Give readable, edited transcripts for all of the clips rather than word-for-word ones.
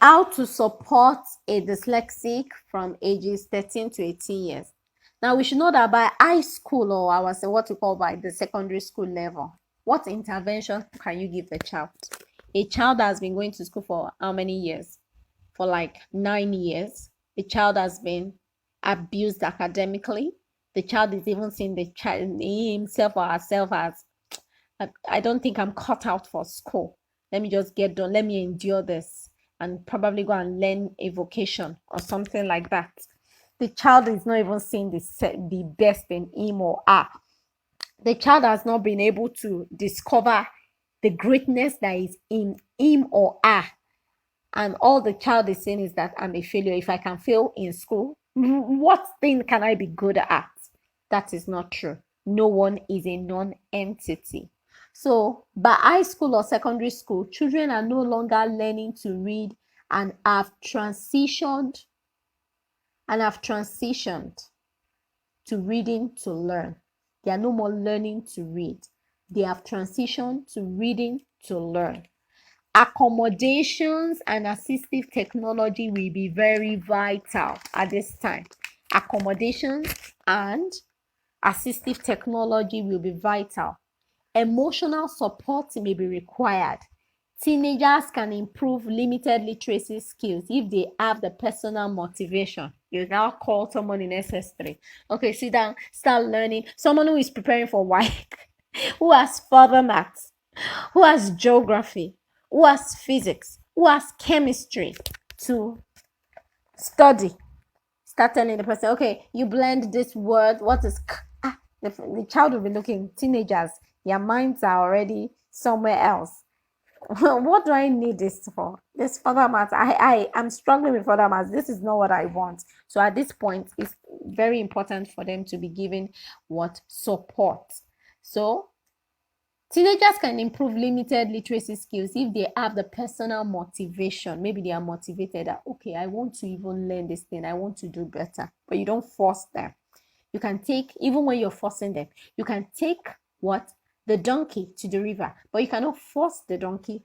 How to support a dyslexic from ages 13 to 18 years. Now, we should know that by high school, or I would say what we call by the secondary school level, what intervention can you give the child? A child that has been going to school for how many years? For like 9 years. The child has been abused academically. The child is even seeing the child himself or herself as, I don't think I'm cut out for school. Let me just get done. Let me endure this and probably go and learn a vocation or something like that. The child is not even seeing the best in him or her. The child has not been able to discover the greatness that is in him or her. And all the child is saying is that I'm a failure. If I can fail in school, what thing can I be good at? That is not true. No one is a non-entity. So by high school or secondary school, children are no longer learning to read and have transitioned to reading to learn. They are no more learning to read. They have transitioned to reading to learn. Accommodations and assistive technology will be very vital at this time. Accommodations and assistive technology will be vital. Emotional support may be required. Teenagers can improve limited literacy skills if they have the personal motivation. You now call someone in SS3. Okay, sit down, start learning. Someone who is preparing for WIC, who has further maths, who has geography, who has physics, who has chemistry to study. Start telling the person, okay, you blend this word, what is the child will be looking, teenagers, their minds are already somewhere else. What do I need this for? This further maths, I'm struggling with further maths. This is not what I want. So at this point, it's very important for them to be given what? Support. So teenagers can improve limited literacy skills if they have the personal motivation. Maybe they are motivated that, okay, I want to even learn this thing. I want to do better. But you don't force them. You can take, even when you're forcing them, you can take what? The donkey to the river. But you cannot force the donkey.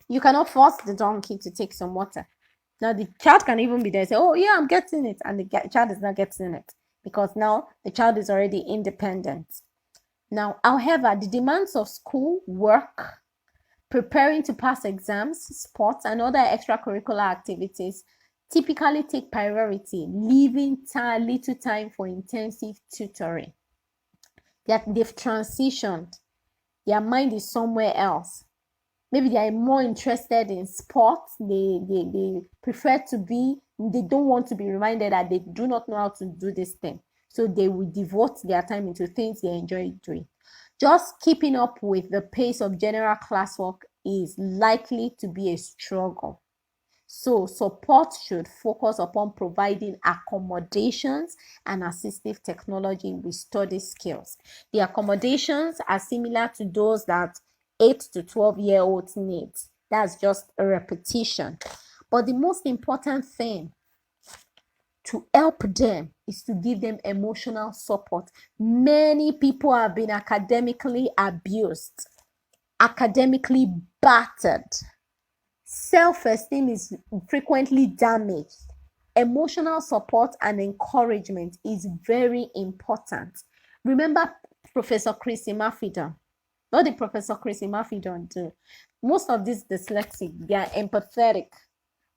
You cannot force the donkey to take some water. Now, the child can even be there and say, oh, yeah, I'm getting it. And the child is not getting it. Because now the child is already independent. Now, however, the demands of school, work, preparing to pass exams, sports, and other extracurricular activities typically take priority, leaving little time for intensive tutoring. They've transitioned. Their mind is somewhere else. Maybe they are more interested in sports. They prefer to be, they don't want to be reminded that they do not know how to do this thing. So they will devote their time into things they enjoy doing. Just keeping up with the pace of general classwork is likely to be a struggle. So support should focus upon providing accommodations and assistive technology with study skills. The accommodations are similar to those that 8 to 12-year-olds need. That's just a repetition. But the most important thing to help them is to give them emotional support. Many people have been academically abused, academically battered. Self-esteem is frequently damaged. Emotional support and encouragement is very important. Remember Professor Chrissy Mafidon. What did Professor Chrissy Mafidon do? Most of these dyslexic, they are empathetic,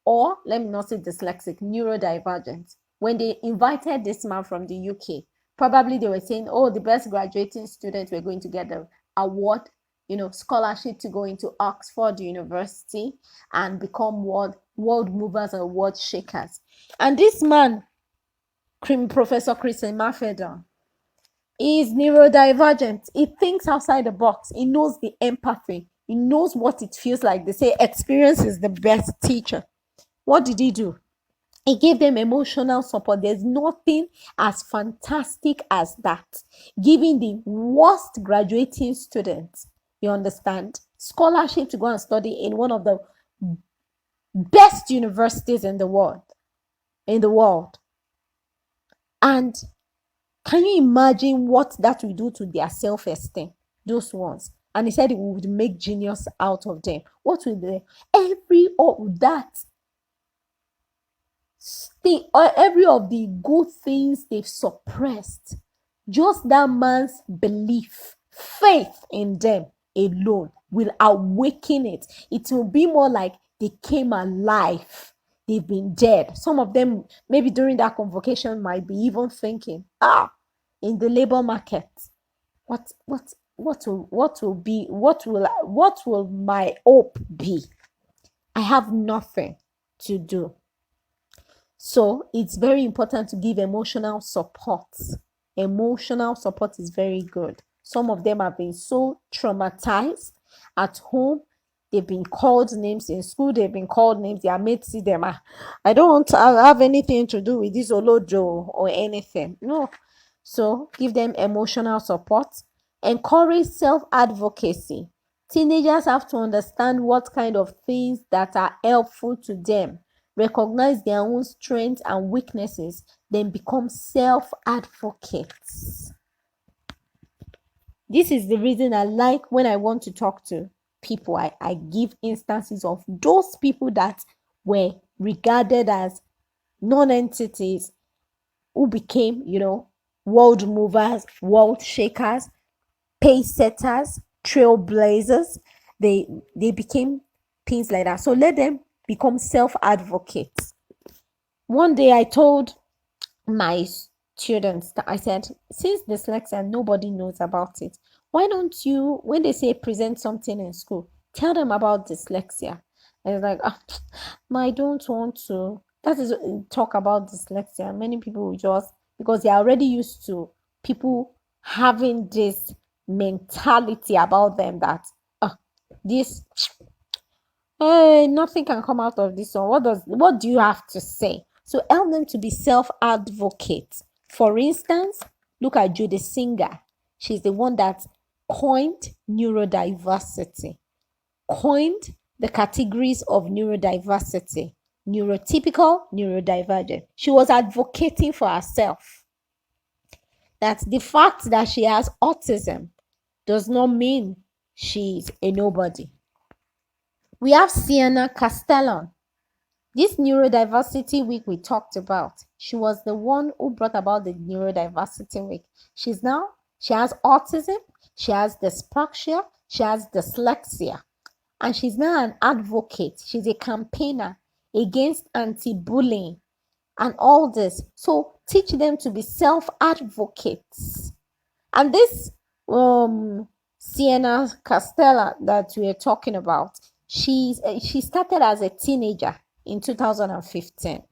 or let me not say dyslexic, neurodivergent. When they invited this man from the UK, probably they were saying, oh, the best graduating students were going to get the award, scholarship to go into Oxford University and become world movers and world shakers. And this man, Professor Chrissy Mafedon, is neurodivergent. He thinks outside the box. He knows the empathy. He knows what it feels like. They say experience is the best teacher. What did he do? He gave them emotional support. There's nothing as fantastic as that. Giving the worst graduating students, you understand, scholarship to go and study in one of the best universities in the world. And can you imagine what that will do to their self-esteem? Those ones. And he said he would make genius out of them. What will they? Every of that thing, or every of the good things they've suppressed, just that man's belief, faith in them alone will awaken it. It will be more like they came alive. They've been dead. Some of them, maybe during that convocation, might be even thinking, in the labor market, what will my hope be? I have nothing to do. So it's very important to give emotional support. Emotional support is very good. Some of them have been so traumatized at home. They've been called names in school. They've been called names. Their mates see them. I don't want to have anything to do with this Olojo or anything. No. So give them emotional support. Encourage self-advocacy. Teenagers have to understand what kind of things that are helpful to them, recognize their own strengths and weaknesses, then become self-advocates. This is the reason I like when I want to talk to people, I give instances of those people that were regarded as non-entities who became, world movers, world shakers, pace setters, trailblazers. They became things like that. So let them become self-advocates. One day I told my students that I said, since dyslexia, nobody knows about it. Why don't you, when they say present something in school, tell them about dyslexia? And it's like, I don't want to. That is talk about dyslexia. Many people will just, because they're already used to people having this mentality about them that this nothing can come out of this one. What do you have to say? So help them to be self-advocates. For instance, look at Judy Singer. She's the one that coined neurodiversity, coined the categories of neurodiversity: neurotypical, neurodivergent. She was advocating for herself. That the fact that she has autism does not mean she's a nobody. We have Sienna Castellon. This neurodiversity week we talked about, she was the one who brought about the neurodiversity week. She has autism, she has dyspraxia, she has dyslexia, and she's now an advocate. She's a campaigner against anti-bullying and all this. So teach them to be self-advocates. And this Sienna Castella that we are talking about, she started as a teenager in 2015.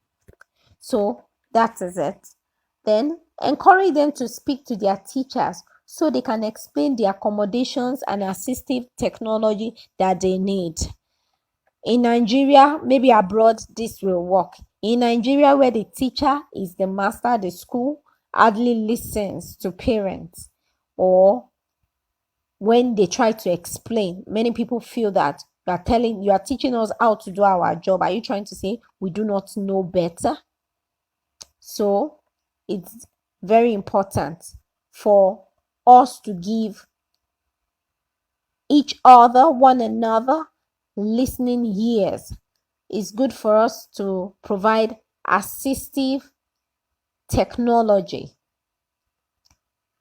So that is it. Then encourage them to speak to their teachers so they can explain the accommodations and assistive technology that they need. In Nigeria, maybe abroad, this will work. In Nigeria, where the teacher is the master, the school hardly listens to parents, or when they try to explain, many people feel that you are teaching us how to do our job. Are you trying to say we do not know better? So it's very important for us to give each other, one another, listening ears. It's good for us to provide assistive technology.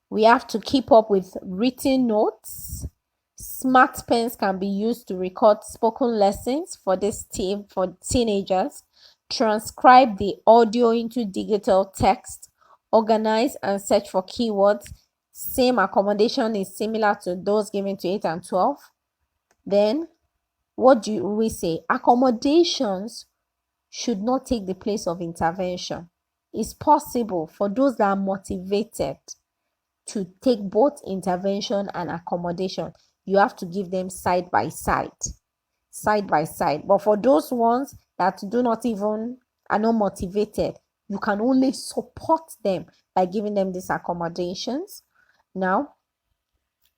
We have to keep up with written notes. Smart pens can be used to record spoken lessons for this team, for teenagers. Transcribe the audio into digital text. Organize and search for keywords. Same accommodation is similar to those given to 8 and 12. Then, what do we say? Accommodations should not take the place of intervention. It's possible for those that are motivated to take both intervention and accommodation. You have to give them side by side. But for those ones that are not motivated, you can only support them by giving them these accommodations. Now,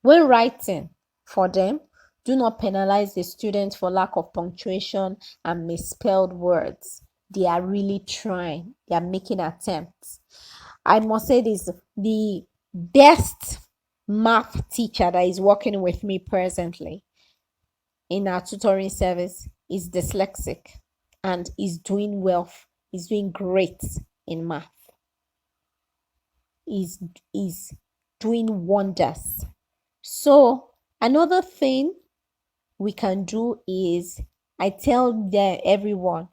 when writing for them, do not penalize the students for lack of punctuation and misspelled words. They are really trying. They are making attempts. I must say this, the best math teacher that is working with me presently in our tutoring service is dyslexic and is doing well, is doing great in math. Is doing wonders. So another thing we can do is, I tell everyone,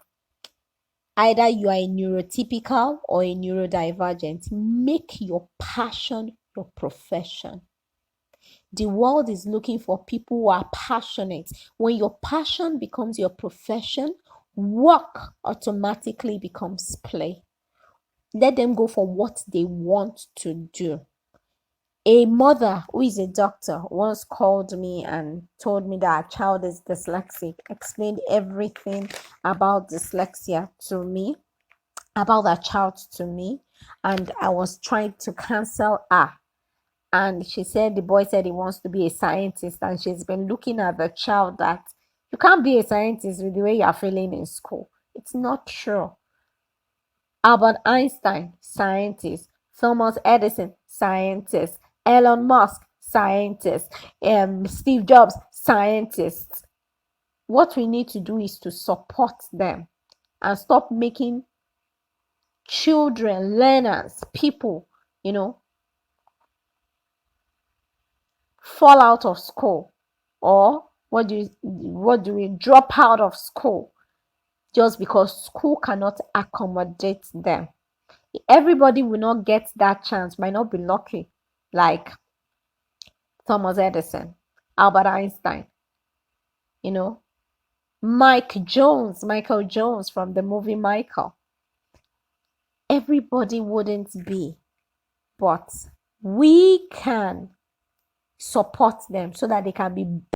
either you are a neurotypical or a neurodivergent, make your passion your profession. The world is looking for people who are passionate. When your passion becomes your profession, work automatically becomes play. Let them go for what they want to do. A mother who is a doctor once called me and told me that her child is dyslexic, explained everything about dyslexia to me, about that child to me, and I was trying to counsel her. And she said the boy said he wants to be a scientist, and she's been looking at the child that you can't be a scientist with the way you're feeling in school. It's not true. Albert Einstein, scientist. Thomas Edison, scientist. Elon Musk, scientist. Steve Jobs, scientist. What we need to do is to support them and stop making children, learners, people, fall out of school, or what do we drop out of school just because school cannot accommodate them. Everybody will not get that chance, might not be lucky like Thomas Edison, Albert Einstein, Michael Jones from the movie Michael. Everybody wouldn't be, but we can support them so that they can be